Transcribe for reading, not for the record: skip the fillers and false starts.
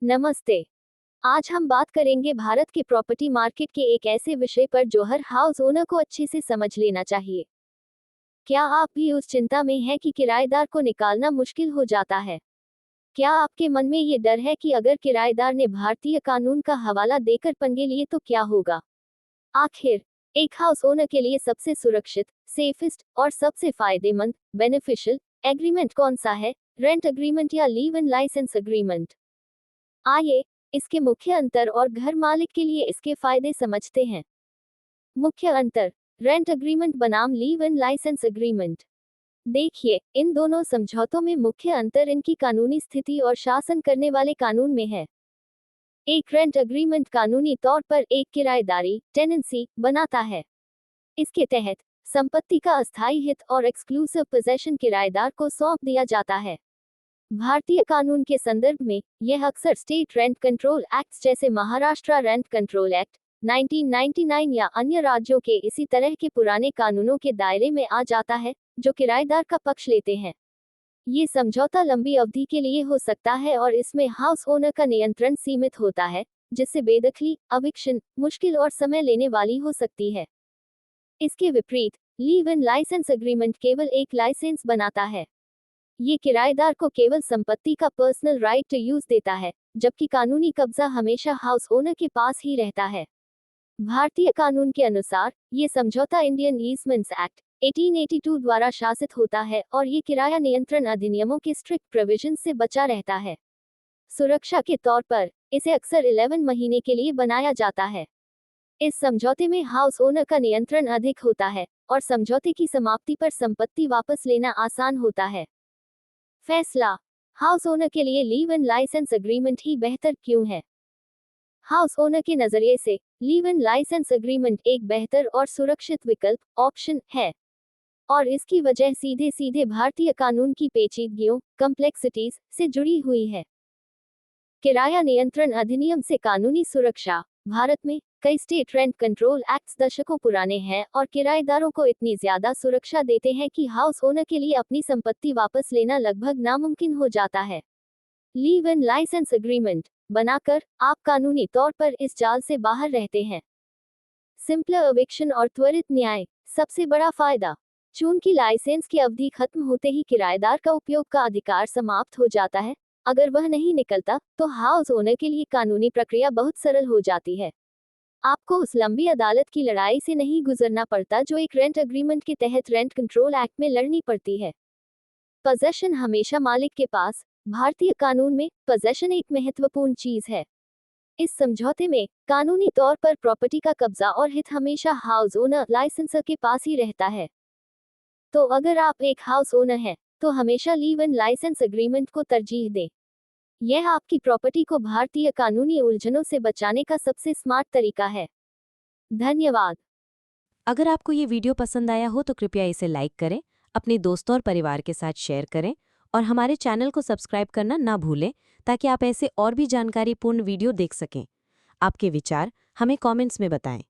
नमस्ते। आज हम बात करेंगे भारत के प्रॉपर्टी मार्केट के एक ऐसे विषय पर जो हर हाउस ओनर को अच्छे से समझ लेना चाहिए। क्या आप भी उस चिंता में हैं कि किराएदार को निकालना मुश्किल हो जाता है? क्या आपके मन में ये डर है कि अगर किराएदार ने भारतीय कानून का हवाला देकर पंगे लिए तो क्या होगा? आखिर एक हाउस ओनर के लिए सबसे सुरक्षित, सेफेस्ट और सबसे फायदेमंद बेनिफिशियल एग्रीमेंट कौन सा है, रेंट एग्रीमेंट या लीव इन लाइसेंस एग्रीमेंट? आइए इसके मुख्य अंतर और घर मालिक के लिए इसके फायदे समझते हैं। मुख्य अंतर, रेंट एग्रीमेंट बनाम लीव इन लाइसेंस एग्रीमेंट। देखिए, इन दोनों समझौतों में मुख्य अंतर इनकी कानूनी स्थिति और शासन करने वाले कानून में है। एक रेंट एग्रीमेंट कानूनी तौर पर एक किराएदारी टेनेंसी बनाता है। इसके तहत संपत्ति का अस्थायी हित और एक्सक्लूसिव पोजेशन किराएदार को सौंप दिया जाता है। भारतीय कानून के संदर्भ में यह अक्सर स्टेट रेंट कंट्रोल एक्ट जैसे महाराष्ट्र रेंट कंट्रोल एक्ट 1999 या अन्य राज्यों के इसी तरह के पुराने कानूनों के दायरे में आ जाता है, जो किराएदार का पक्ष लेते हैं। ये समझौता लंबी अवधि के लिए हो सकता है और इसमें हाउस ओनर का नियंत्रण सीमित होता है, जिससे बेदखली, अविक्शन मुश्किल और समय लेने वाली हो सकती है। इसके विपरीत, लीव इन लाइसेंस एग्रीमेंट केवल एक लाइसेंस बनाता है। ये किराएदार को केवल संपत्ति का पर्सनल राइट टू यूज देता है, जबकि कानूनी कब्जा हमेशा हाउस ओनर के पास ही रहता है। भारतीय कानून के अनुसार, ये समझौता इंडियन ईजमेंट्स एक्ट 1882 द्वारा शासित होता है और ये किराया नियंत्रण अधिनियमों के स्ट्रिक्ट प्रोविजन से बचा रहता है। सुरक्षा के तौर पर इसे अक्सर 11 महीने के लिए बनाया जाता है। इस समझौते में हाउस ओनर का नियंत्रण अधिक होता है और समझौते की समाप्ति पर संपत्ति वापस लेना आसान होता है। फैसला, हाउस ओनर के लिए लीव इन लाइसेंस एग्रीमेंट ही बेहतर क्यों है? हाउस ओनर के नजरिए से लीव इन लाइसेंस एग्रीमेंट एक बेहतर और सुरक्षित विकल्प ऑप्शन है, और इसकी वजह सीधे सीधे भारतीय कानून की पेचीदगियों कॉम्प्लेक्सिटीज से जुड़ी हुई है। किराया नियंत्रण अधिनियम से कानूनी सुरक्षा। भारत में कई स्टेट रेंट कंट्रोल एक्ट्स दशकों पुराने हैं और किराएदारों को इतनी ज्यादा सुरक्षा देते हैं कि हाउस ओनर के लिए अपनी संपत्ति वापस लेना लगभग नामुमकिन हो जाता है। लीव इन लाइसेंस एग्रीमेंट बनाकर आप कानूनी तौर पर इस जाल से बाहर रहते हैं। सिंपलर एविक्शन और त्वरित न्याय। सबसे बड़ा फायदा, चूंकि लाइसेंस की अवधि खत्म होते ही किराएदार का उपयोग का अधिकार समाप्त हो जाता है, अगर वह नहीं निकलता तो हाउस ओनर के लिए कानूनी प्रक्रिया बहुत सरल हो जाती है। आपको उस लंबी अदालत की लड़ाई से नहीं गुजरना पड़ता जो एक रेंट एग्रीमेंट के तहत रेंट कंट्रोल एक्ट में लड़नी पड़ती है। पोजेशन हमेशा मालिक के पास। भारतीय कानून में पोजेशन एक महत्वपूर्ण चीज है। इस समझौते में कानूनी तौर पर प्रॉपर्टी का कब्जा और हित हमेशा हाउस ओनर लाइसेंसर के पास ही रहता है। तो अगर आप एक हाउस ओनर हैं, तो हमेशा लीव इन लाइसेंस एग्रीमेंट को तरजीह दें। यह आपकी प्रॉपर्टी को भारतीय कानूनी उलझनों से बचाने का सबसे स्मार्ट तरीका है। धन्यवाद। अगर आपको ये वीडियो पसंद आया हो तो कृपया इसे लाइक करें, अपने दोस्तों और परिवार के साथ शेयर करें और हमारे चैनल को सब्सक्राइब करना ना भूलें ताकि आप ऐसे और भी जानकारीपूर्ण वीडियो देख सकें। आपके विचार हमें कमेंट्स में बताएं।